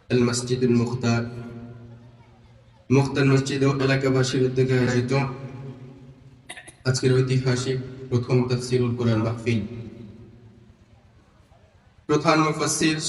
আল মসজিদুল মুখতার মসজিদ ও এলাকাবাসীর উদ্যোগে আয়োজিত আজকের ঐতিহাসিক প্রথম তাফসীরুল কোরআন মাহফিল। প্রধান মুফাসসির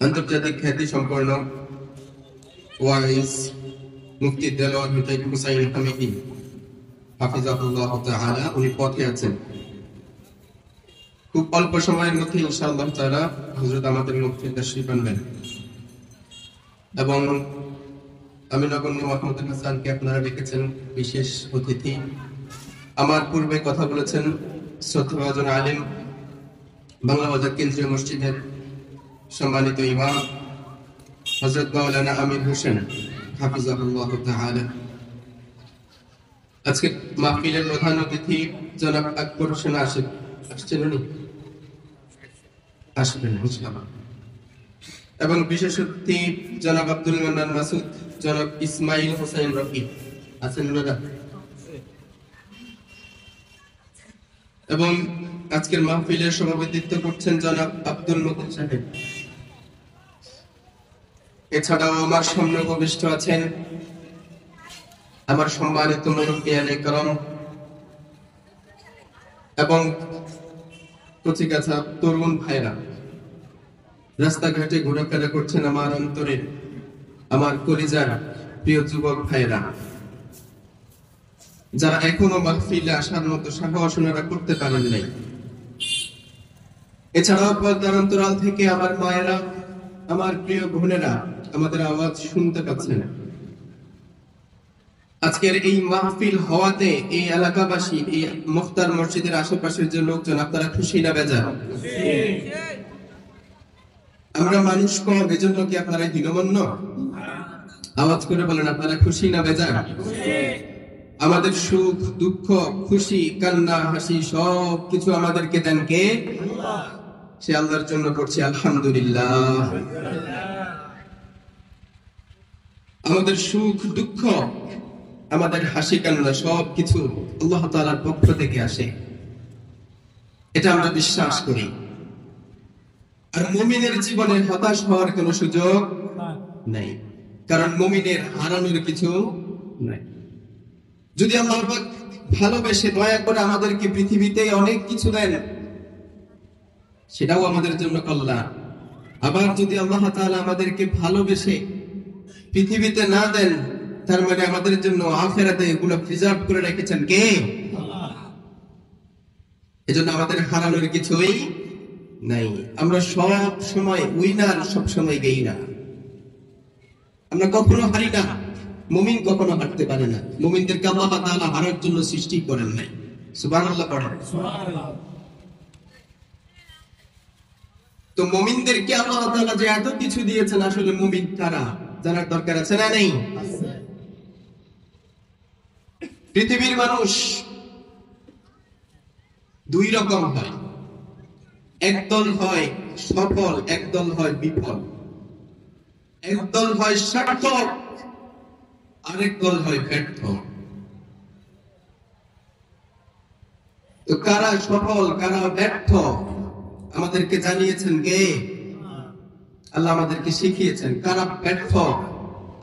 আন্তর্জাতিক খ্যাতি সম্পন্ন ওয়াইজ মুফতি দেলোয়ার হুসাইন হামিদি হাফিজাহুল্লাহ তাআলা উনি পথে আছেন। খুব অল্প সময়ের মধ্যে ইনশাআল্লাহ তাআলা হযরত আমাদের মুফতি তাশরীফ আনবেন এবং আমি নগণ্য মাহমুদুল হাসানকে আপনারা দেখেছেন বিশেষ অতিথি। আমার পূর্বে কথা বলেছেন শ্রদ্ধাভাজন আলেম, বাংলা বাজার কেন্দ্রীয় মসজিদের সম্মানিত ইমাম হযরত মাওলানা আমির হোসেন হাফিজাহুল্লাহ তাআলা। আজকে মাহফিলের প্রধান অতিথি জনাব আকবর হোসেন আশিক আসছেন, উনি আসবেন ইনশাআল্লাহ। এবং বিশেষ অতিথি জনাব আব্দুল মান্নান মাসুদ, জনাব ইসমাইল হোসেন রফি আছেন ওনারা। এবং আজকের মাহফিলের সভাপতিত্ব করছেন জনাব আব্দুল মতিন সাহেব। এছাড়াও আমার সামনে উপবিষ্ট আছেন আমার সম্মানিত মুরব্বিয়ান ইকরাম এবং কচিকাঁচা তরুণ ভাইরা, রাস্তাঘাটে ঘোরাফেরা করছেন আমার অন্তরের, আমার কলিজার প্রিয় যুবক ভাইরা, যারা এখনো মাহফিলে আসার মতো সাহস ওনারা করতে পারেন নাই। এছাড়াও পর্দার অন্তরাল থেকে আমার মায়েরা, আমার প্রিয় বোনেরা আমাদের আওয়াজ শুনতে পাচ্ছেন। আজকের এই মাহফিল হওয়াতে এই এলাকাবাসী, এই মুখতার মসজিদের আশেপাশের যে লোকজন, আপনারা খুশি না বেজার? আমরা মানুষ কম, এজন্য কি আপনারা হীনমন্য? আওয়াজ করে বলেন, আপনারা খুশি না বেজার? আমাদের সুখ দুঃখ খুশি কান্না হাসি সব কিছু আমাদেরকে দেন কে? সে আল্লাহর জন্য করছি আলহামদুলিল্লাহ। আমাদের সুখ দুঃখ আমাদের হাসি কান্না সব কিছু আল্লাহ তাআলার পক্ষ থেকে আসে, এটা আমরা বিশ্বাস করি। আর মুমিনের জীবনে হতাশ হওয়ার কোনো সুযোগ নাই, কারণ মুমিনের হারানোর কিছু নাই। যদি আল্লাহ পাক ভালোবেসে দয়া করে আমাদেরকে পৃথিবীতে অনেক কিছু দেন, সেটাও আমাদের জন্য কল্যাণ। আবার যদি আল্লাহ তাআলা আমাদেরকে ভালোবেসে পৃথিবীতে না দেন, তার মানে আমাদের জন্য আখিরাতে এগুলো প্রিজার্ভ করে রেখেছেন কে? আল্লাহ। এজন্য আমাদের হারানোর কিছুই নাই। আমরা সব সময় উইনার, সব সময় গেইনার। আমরা কখনো হারি না, মুমিন কখনো হারতে পারে না। মুমিনদেরকে আল্লাহ তাআলা হারার জন্য সৃষ্টি করেন নাই। সুবহানাল্লাহ পড়েন। সুবহানাল্লাহ। তো মুমিনদেরকে আল্লাহ তাআলা যে এত কিছু দিয়েছেন, আসলে মুমিন কারা জানার দরকার আছে না নেই? পৃথিবীর মানুষ দুই রকম হয়, একদল হয় সফল, একদল হয় বিফল। একদল হয় সার্থক, আরেক দল হয় ব্যর্থ। তো কারা সফল কারা ব্যর্থ আমাদেরকে জানিয়েছেন কে? আল্লাহ আমাদেরকে শিখিয়েছেন কারা ব্যর্থ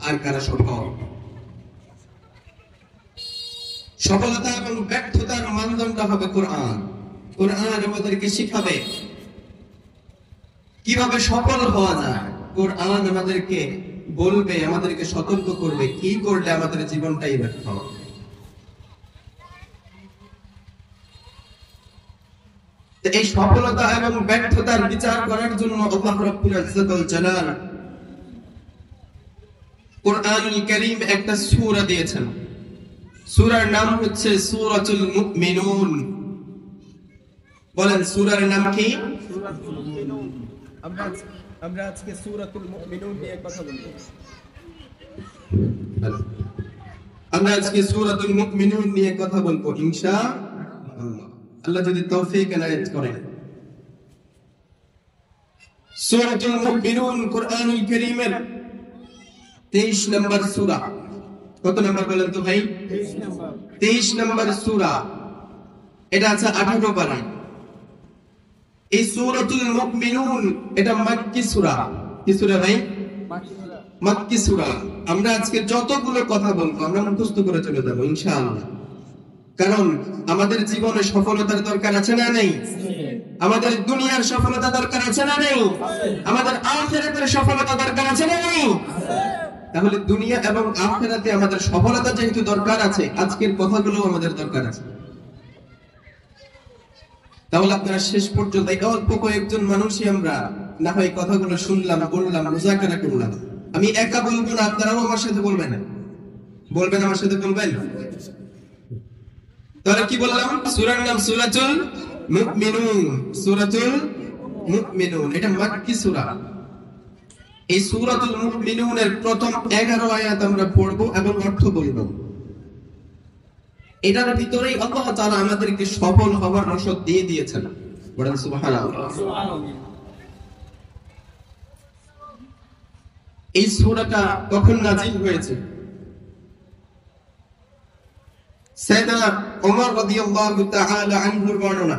আর কারা সফল। সফলতা এবং ব্যর্থতার মানদণ্ড হবে কোরআন। কোরআন আমাদেরকে শিখাবে কিভাবে সফল হওয়া যায়। কোরআন আমাদেরকে বলবে, আমাদেরকে সতর্ক করবে কি করলে আমাদের জীবনটাই ব্যর্থ। এই সফলতা এবং ব্যর্থতার বিচার করার জন্য আল্লাহ রাব্বুল ইজ্জত ওয়াল জালাল কোরআনুল কারীম একটা সূরা দিয়েছেন। সূরার নাম হচ্ছে সূরাতুল মুমিনুন। বলেন সূরার নাম কি? সূরাতুল মুমিনুন। আমরা আজকে সূরাতুল মুমিনুন নিয়ে কথা বলবো। আমরা আজকে সূরাতুল মুমিনুন নিয়ে কথা বলবো ইনশাআল্লাহ, আল্লাহ যদি তৌফিক এনায়েত করেন। সূরাতুল মুমিনুন কোরআনুল কারীমের 23 নম্বর সূরা। কত নম্বর বলেন তো ভাই? 23 নম্বর সূরা। এটা আছে 18 পারা। এই সূরাতুল মুমিনুন এটা মক্কি সূরা। কি সূরা ভাই? মাক্কি সূরা। আমরা আজকে যতগুলো কথা বলবো আমরা মুখস্থ করে চলে যাবো ইনশাআল্লাহ। কারণ আমাদের জীবনে সফলতার দরকার আছে না নেই? আমাদের দুনিয়ার সফলতা দরকার আছে না নেই? আমাদের আখিরাতের সফলতা দরকার আছে না নেই? তাহলে দুনিয়া এবং আখিরাতে আমাদের সফলতা যেহেতু দরকার আছে, আজকের কথাগুলো আমাদের দরকার আছে। তাহলে আপনারা শেষ পর্যন্ত অল্প কয়েকজন মানুষই আমরা না হয় কথাগুলো শুনলাম, বললাম, মুযাকারা করলাম। আমি একা বলবো না, আপনারাও আমার সাথে বলবেন। বলবেন আমার সাথে, বলবেন? তাহলে কি বললাম? সূরার নাম সূরাতুল মুমিনুন। সূরাতুল মুমিনুন এটা মাক্কি সূরা। এই সূরাতুল মুমিনুনের প্রথম 11 আয়াত আমরা পড়ব এবং অর্থ বলব। এটার ভিতরেই আল্লাহ তাআলা আমাদেরকে সফল হওয়ার রসদ দিয়ে দিয়েছেন। বলেন সুবহানাল্লাহ। এই সূরাটা কখন নাযিল হয়েছে? সাইয়েদনা ওমর রাদিয়াল্লাহু তাআলা আনহুর বর্ণনা।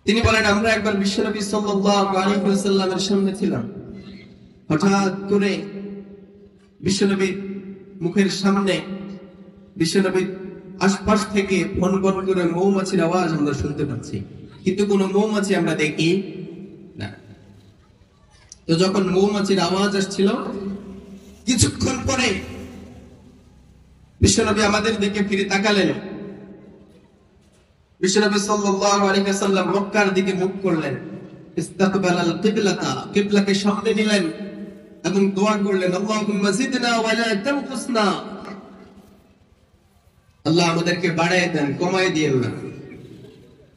তিনি বলেন, আমরা একবার বিশ্বনবী সাল্লাল্লাহু আলাইহি ওয়াসাল্লামের সামনে ছিলাম। হঠাৎ করে বিশ্বনবীর মুখের সামনে বিশ্বনবীর আশপাশ থেকে ফন ফন করে মৌমাছির আওয়াজ আমরা শুনতে পাচ্ছি, কিন্তু কোনো মৌমাছি আমরা দেখি না। তো যখন মৌমাছির আওয়াজ আসছিল, কিছুক্ষণ পরে বিশ্বনবী আমাদের দিকে ফিরে তাকালেন। বিশ্বনবী সাল্লাল্লাহু আলাইহি ওয়াসাল্লাম মক্কার দিকে মুখ করলেন, ইস্তাকবালাল কিবলাতা, কিবলাকে সামনে নিলেন এবং দোয়া করলেন, আল্লাহুম্মা জিদনা ওয়া লা তানকুসনা। আল্লাহ আমাদেরকে বাড়ায় দেন, কমায় দিয়েন না।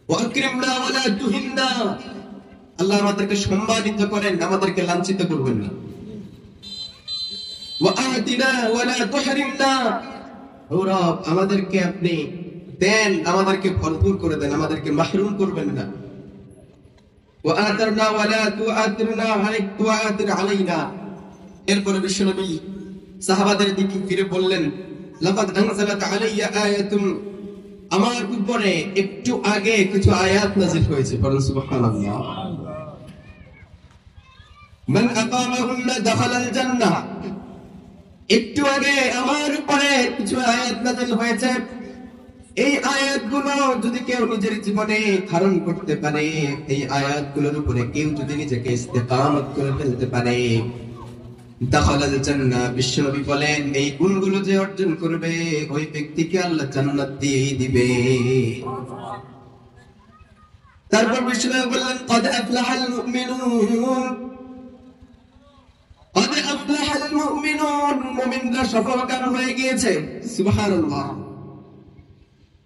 ওয়া আকরিমনা ওয়া লা তুহিননা, আল্লাহ আমাদেরকে সম্মানিত করেন, আমাদেরকে লাঞ্ছিত করবেন না। ওয়া আতিনা ওয়া লা তুহরিমনা, ও রব আমাদেরকে আপনি দেন, আমাদেরকে ভরপুর করে দেন, আমাদেরকে মাহরুম করবেন না। ওয়া আতারনা ওয়া লা তুআতিরনা তুআতির আলাইনা। এরপরে বিশ্বনবী সাহাবাদের দিকে ফিরে বললেন, লাকাদ আনজালাত আলাইয়া আয়াতুন, আমার উপরে একটু আগে কিছু আয়াত নাযিল হয়েছে। বলেন সুবহানাল্লাহ। মান আকামাহুন্না দাখালাল জান্নাহ, একটু আগে আমার উপরে কিছু আয়াত নাযিল হয়েছে। এই আয়াতগুলো যদি কেউ নিজের জীবনে ধারণ করতে পারে, এই আয়াতগুলোর উপরে কেউ যদি নিজেকে ইস্তেকামত করে ফেলতে পারে, দাখালাল জান্নাহ, বিশ্বনবী বলেন এই গুণগুলো যে অর্জন করবে ওই ব্যক্তিকে আল্লাহ জান্নাত দিয়ে দিবে। তারপর বিশ্বনবী বললেন, قد أفلح المؤمنون, قد أفلح المؤمنون, মুমিনরা সফলকাম হয়ে গিয়েছে। সুবহানাল্লাহ।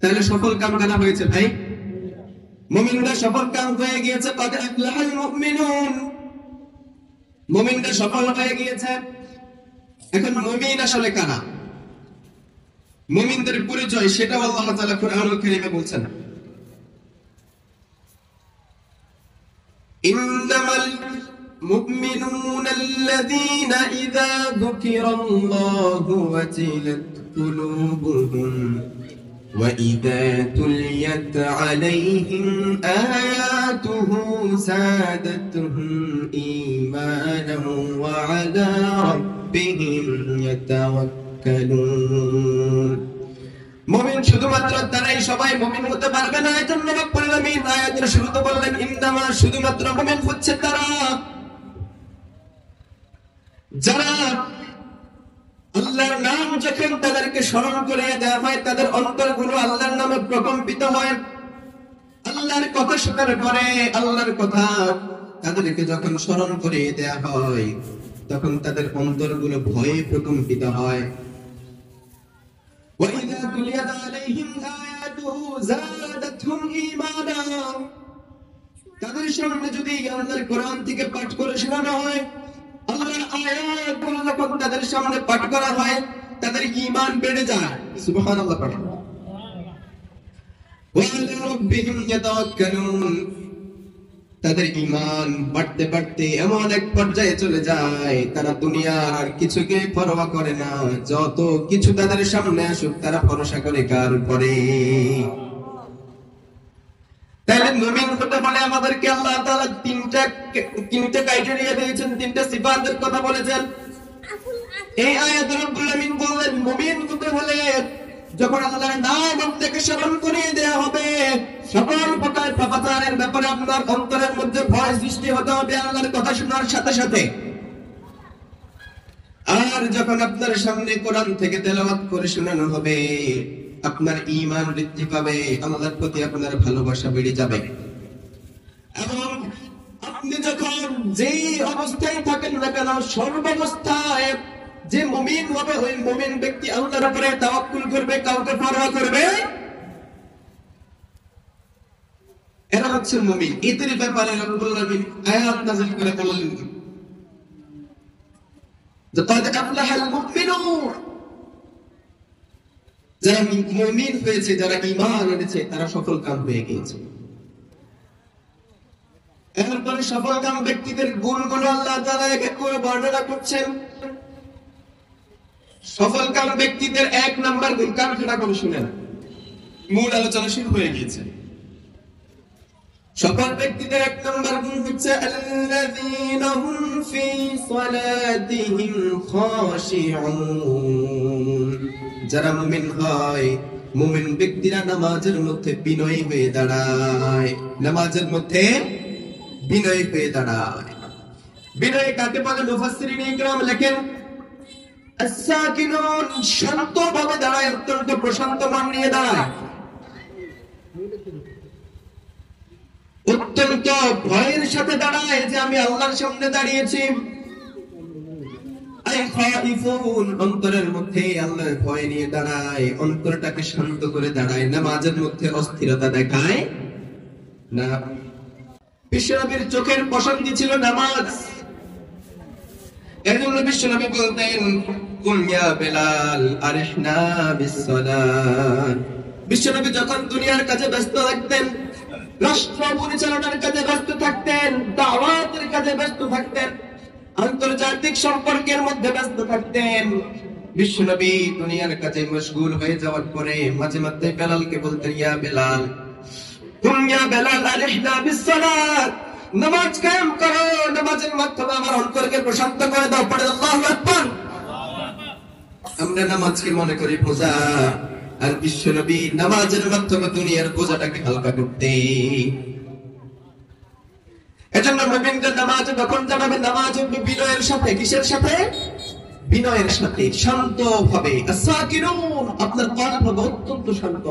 তাহলে সফল কাম কারা হয়েছে ভাই? মুমিনরা সফল কাম হয়ে গিয়েছে। قد أفلح المؤمنون, মুমিনরা সফল হয়ে গিয়েছে। এখন মুমিন আসলে কারা? মুমিনদের পরিচয় সেটাও আল্লাহ তাআলা কুরআনুল কারীমে বলছেন। ইন্নামাল মুমিনুনা আল্লাযীনা ইযা যুকিরাল্লাহু ওয়াজিলাত কুলুবুহুম وَإِذَا تُلِيَتْ عَلَيْهِمْ آيَاتُهُ زَادَتْهُمْ إِيمَانًا وَعَلَى رَبِّهِمْ يَتَوَكَّلُونَ। মুমিন শুধুমাত্র তারাই সবাই মুমিন হতে পারবে না, এজন্য রব্বুল আলামিন আয়াতের শুরুতে বললেন, ইন্নামা, শুধুমাত্র মুমিন হচ্ছে তারা যারা আল্লাহর নাম যখন তাদেরকে স্মরণ করে দেওয়া হয়, তাদের অন্তরগুলো আল্লাহর নামে প্রকম্পিত হয়। আল্লাহর কথা শোনার পরে, আল্লাহর কথা তাদেরকে যখন স্মরণ করে দেওয়া হয়, তখন তাদের অন্তরগুলো ভয়ে প্রকম্পিত হয়। وَإِذَا تُلِيَتْ عَلَيْهِمْ آيَاتُهُ زَادَتْهُمْ إِيمَانًا, তাদের সামনে যদি আল্লাহর কোরআন থেকে পাঠ করে শোনানো হয়, আল্লাহর আয়াতগুলো যখন তাদের সামনে পাঠ করা হয়, তাদের ঈমান বেড়ে যায়। সুবহানাল্লাহ। ওয়া আলা রাব্বিহিম ইয়াতাওয়াক্কালুন, তাদের ঈমান বাড়তে বাড়তে এমন এক পর্যায়ে চলে যায়, তারা দুনিয়ার কিছুকে পরোয়া করে না, যত কিছু তাদের সামনে আসুক তারা ভরসা করে কার উপরে? তাহলে মুমিন হতে হলে আমাদেরকে আল্লাহ তাআলা তিনটা ক্রাইটেরিয়া দিয়েছেন, তিনটা সিফাতের কথা বলেছেন। এই আয়াতে রব্বুল আমিন বললেন মুমিন হতে হলে যখন আল্লাহর নাম আপনাকে স্মরণ করিয়ে দেয়া হবে, সকল প্রকার পাপাচারের ব্যাপারে আপনার অন্তরের মধ্যে ভয় সৃষ্টি হতে হবে আল্লাহর কথা শোনার সাথে সাথে। আর যখন আপনার সামনে কোরআন থেকে তেলাওয়াত করে শোনানো হবে, আপনার ঈমান বৃদ্ধি পাবে, আল্লাহর প্রতি আপনার ভালোবাসা বেড়ে যাবে। এবং আপনি যখন যেই অবস্থায় থাকেন না কেন, সর্বাবস্থায় যে মুমিন হবে, ওই মুমিন ব্যক্তি আল্লাহর উপরে তাওয়াক্কুল করবে, কাউকে পরোয়া করবে, এরা হচ্ছে মুমিন। এদের ব্যাপারে রব্বুল আমিন আয়াত নাযিল করে বললেন যে قد أفلح المؤمنون, যারা মুমিন হয়েছে, যারা ঈমান এনেছে, তারা সফল কাম হয়ে গিয়েছে। এরপরে সফল কাম ব্যক্তিদের গুণগুলো আল্লাহ তাআলা এক এক করে বর্ণনা করছেন। সফল কাম ব্যক্তিদের এক নাম্বার গুণ, কান খাড়া করে শুনেন, মূল আলোচনা শুরু হয়ে গিয়েছে। সফল ব্যক্তিদের এক নাম্বার গুণ হচ্ছে আল্লাযীনা হুম ফি সালাতিহিম খাশিউন, যারা মুমিন হয়, মুমিন ব্যক্তিরা নামাজের মধ্যে বিনয়ী হয়ে দাঁড়ায়, নামাজের মধ্যে বিনয়ী হয়ে দাঁড়ায়। বিনয় কাকে বলে? মুফাসসিরিন ইকরাম লেখেন as-সাকিনুন, শান্তভাবে দাঁড়ায়, অত্যন্ত প্রশান্ত মন নিয়ে দাঁড়ায়, অত্যন্ত ভয়ের সাথে দাঁড়ায় যে আমি আল্লাহর সামনে দাঁড়িয়েছি। অন্তরের মধ্যে আল্লাহর ভয় নিয়ে দাঁড়ায়, অন্তরটাকে শান্ত করে দাঁড়ায়, নামাজের মধ্যে অস্থিরতা দেখায় না। বিশ্বনবীর চোখের পছন্দ ছিল নামাজ, এর জন্য বিশ্বনবী বলতেন কুম ইয়া বেলাল আরিহনা বিসসালাত। বিশ্বনবী যখন দুনিয়ার কাজে ব্যস্ত থাকতেন, রাষ্ট্র পরিচালনার কাজে ব্যস্ত থাকতেন, দাওয়াতের কাজে ব্যস্ত থাকতেন, আন্তর্জাতিক সম্পর্কের মধ্যে ব্যস্ত থাকতেন, বিশ্বনবী দুনিয়ার কাজে মশগুল হয়ে যাওয়ার পরে মাঝে মাঝে বেলালকে বলতেন ইয়া বেলাল কুম ইয়া বেলাল আরিহনা বিসসালাত, নামাজ কায়েম করো, নামাজের মাধ্যমে আমার অন্তরকে প্রশান্ত করে দাও। পড়ে আল্লাহু আকবার। আমরা নামাজকে মনে করি বোঝা, আর বিশ্বনবী নামাজের মাধ্যমে দুনিয়ার বোঝাটাকে হালকা করতে। এজন্য মুমিনদের নামাজে যখন যাবে, নামাজ বিনয়ের সাথে, কিসের সাথে? বিনয়ের সাথে, শান্ত ভাবে। as-সাকিনুন, আপনার কল্প হবে অত্যন্ত শান্ত,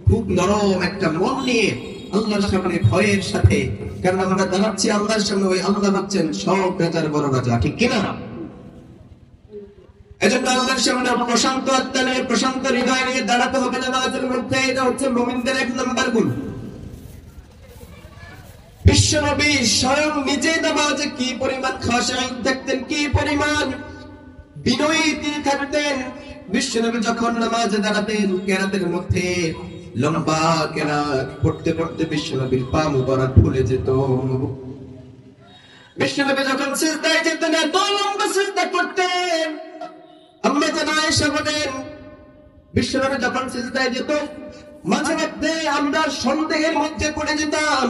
খুব নরম একটা মন নিয়ে আল্লাহর সামনে ভয়ের সাথে, কারণ আমরা দাঁড়াচ্ছি আল্লাহর সামনে, ওই আল্লাহ হচ্ছেন সব রাজার বড় রাজা, ঠিক কিনা? এজন্য আল্লাহর সামনে প্রশান্ত আত্মা নিয়ে, প্রশান্ত হৃদয় নিয়ে দাঁড়াতে হবে নামাজের মধ্যে। এটা হচ্ছে মুমিনদের এক নাম্বার গুণ। বিশ্বনবী স্বয়ং নিজে নামাজে কি পরিমাণ খাশিঈন থাকতেন, কি পরিমাণ বিনয়ী তিনি থাকতেন। বিশ্বনবী যখন নামাজে দাঁড়াতেন, কেরাতের মধ্যে লম্বা কেরাত পড়তে পড়তে বিশ্বনবীর পা মুবারক ফুলে যেত। বিশ্বনবী যখন সিজদায় যেতেন, এত লম্বা সিজদা করতেন। আম্মা জানা আয়েশা বলেন, বিশ্বনবী যখন সিজদায় যেত, মাঝে মধ্যে আমরা সন্দেহের মধ্যে পড়ে যেতাম,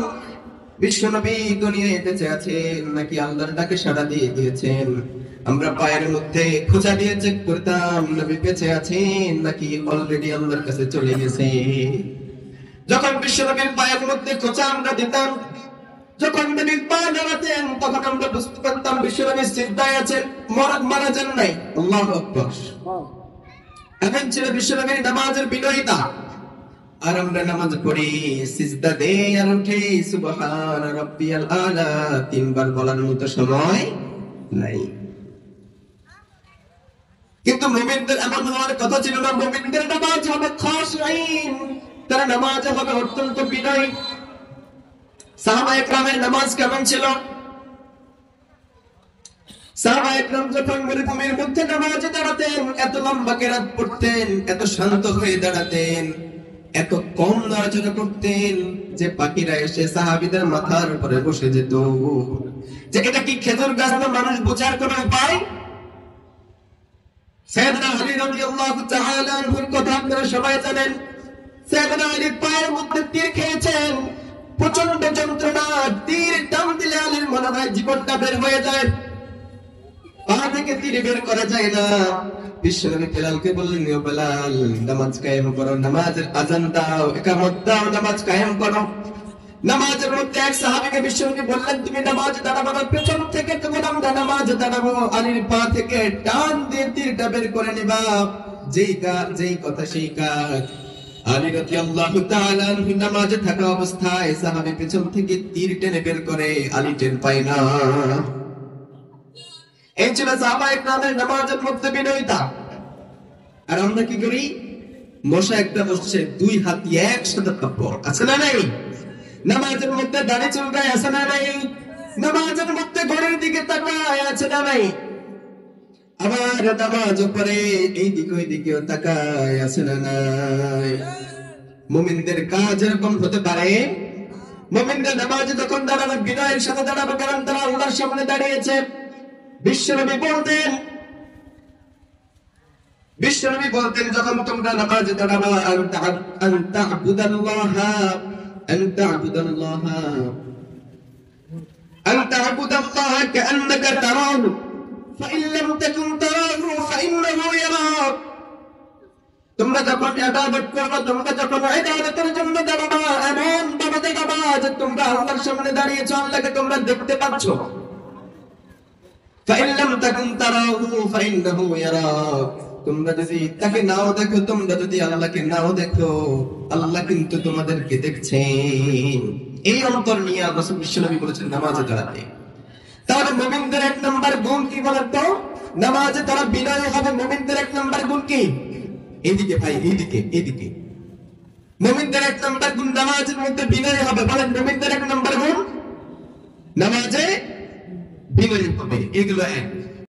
বিশ্বনবী দুনিয়ায় বেঁচে আছেন নাকি আল্লাহর ডাকে সাড়া দিয়ে দিয়েছেন। আমরা পায়ের মধ্যে খোঁচা দিয়ে চেক করতাম, নবী বেঁচে আছেন নাকি অলরেডি আল্লাহর কাছে চলে গেছে। যখন বিশ্বনবীর পায়ের মধ্যে খোঁচা আমরা দিতাম, যখন নবী পা নাড়াতেন, তখন আমরা বুঝতে পারতাম বিশ্বনবী সিজদায় আছেন, মারা যান নাই। আল্লাহু আকবার। এখন ছিল বিশ্বনবীর নামাজের বিনয়িতা। আর আমরা নামাজ পড়ি, সিজদা দেই আর উঠি, সুবহান রাব্বিয়াল আলা তিনবার বলার মতো সময় নাই। কিন্তু মুমিনদের এমন হওয়ার কথা ছিল না। মুমিনদের নামাজ হবে খাশিঈন, তারা নামাজে হবে অত্যন্ত বিনয়ী। সাহাবায়ে কেরামের নামাজ কেমন ছিল? সাহাবায়ে কেরাম যখন মরুভূমির মধ্যে নামাজে দাঁড়াতেন, এত লম্বা কেরাত পড়তেন, এত শান্ত হয়ে দাঁড়াতেন, এত কম নড়াচড়া করতেন যে পাখিরা এসে সাহাবীদের মাথার উপরে বসে যেত। যে এটা কি খেজুর গাছ না মানুষ বোঝার কোন উপায়? সাইয়েদনা আলী রাদিয়াল্লাহু তাআলা আনহুর কথা আপনারা সবাই জানেন। সাইয়েদনা আলী পায়ের মধ্যে তীর খেয়েছেন, প্রচন্ড যন্ত্রণা, তীর টান দিলে আলীর মনে হয় জীবনটা বের হয়ে যায়, পা থেকে তীর বের করা যায় না। বিশ্বনবী বেলালকে বললেন, ও বেলাল, নামাজ কায়েম করো, নামাজের আযান দাও, ইকামত দাও, নামাজ কায়েম করো। নামাজের মধ্যে এক সাহাবীকে বিশ্বনবী বললেন, তুমি নামাজ দাঁড়াবো না, পেছন থেকে তোমার আমরা নামাজ দাঁড়াবো, আলীর পা থেকে টান দিয়ে তীরটা বের করে নিবা। যেই কথা সেই কাজ। আলী রাদিয়াল্লাহু তাআলা নামাজে থাকা অবস্থায় সাহাবী পেছন থেকে তীর টেনে বের করে, আলী টের পায় না। এই ছিল সাহাবায়ে কেরামের নামাজের মধ্যে বিনয়িতা। আর আমরা কি করি? মশা একটা বসছে, দুই হাত একসাথে থাপ্পড়, আছে না নাই? নামাজের মধ্যে দাড়ি চুলকায়, আছে না নাই? নামাজের মধ্যে ঘরের দিকে তাকায়, আছে না নাই? আবার নামাজ পড়ে এই দিকে ওই দিকেও তাকায়, আছে না নাই? মুমিনদের কাজ এরকম হতে পারে। মুমিনদের নামাজে যখন দাঁড়াবে বিনয়ের সাথে দাঁড়াবে, কারণ তারা আল্লাহর সামনে দাঁড়িয়েছে। বিশ্বনবী বলতেন যখন তোমরা নামাজে দাঁড়াবে, আনতা আবুদাল্লাহ কাআন্নাকা তারাহু ফাইন লাম তাকুন তারাহু ফাইন্নাহু ইয়ারাক। তোমরা যখন ইবাদত করবে, তোমরা যখন ইবাদতের জন্য দাঁড়াবে, এমন ভাবে দাঁড়াবে যে তোমরা আল্লাহর সামনে দাঁড়িয়েছো, আল্লাহকে তোমরা দেখতে পাচ্ছ। ফাইন লাম তাকুন তারাহু ফাইন্নাহু ইয়ারাক। তোমরা যদি তাকে নাও দেখো, তোমরা যদি আল্লাহকে নাও দেখো, আল্লাহ কিন্তু তোমাদেরকে দেখছেন। এই অন্তর নিয়ে রাসূল বিশ্বনবী বলেছেন নামাজে দাঁড়াতে। তাহলে মুমিনদের এক নাম্বার গুণ কি বলেন তো? নামাজে তারা বিনয় হবে। মুমিনদের এক নাম্বার গুণ কি? এইদিকে ভাই, এইদিকে। মুমিনদের এক নাম্বার গুণ নামাজের মধ্যে বিনয় হবে। বলেন, মুমিনদের এক নাম্বার গুণ নামাজে বিনয় হবে। এগুলো এক।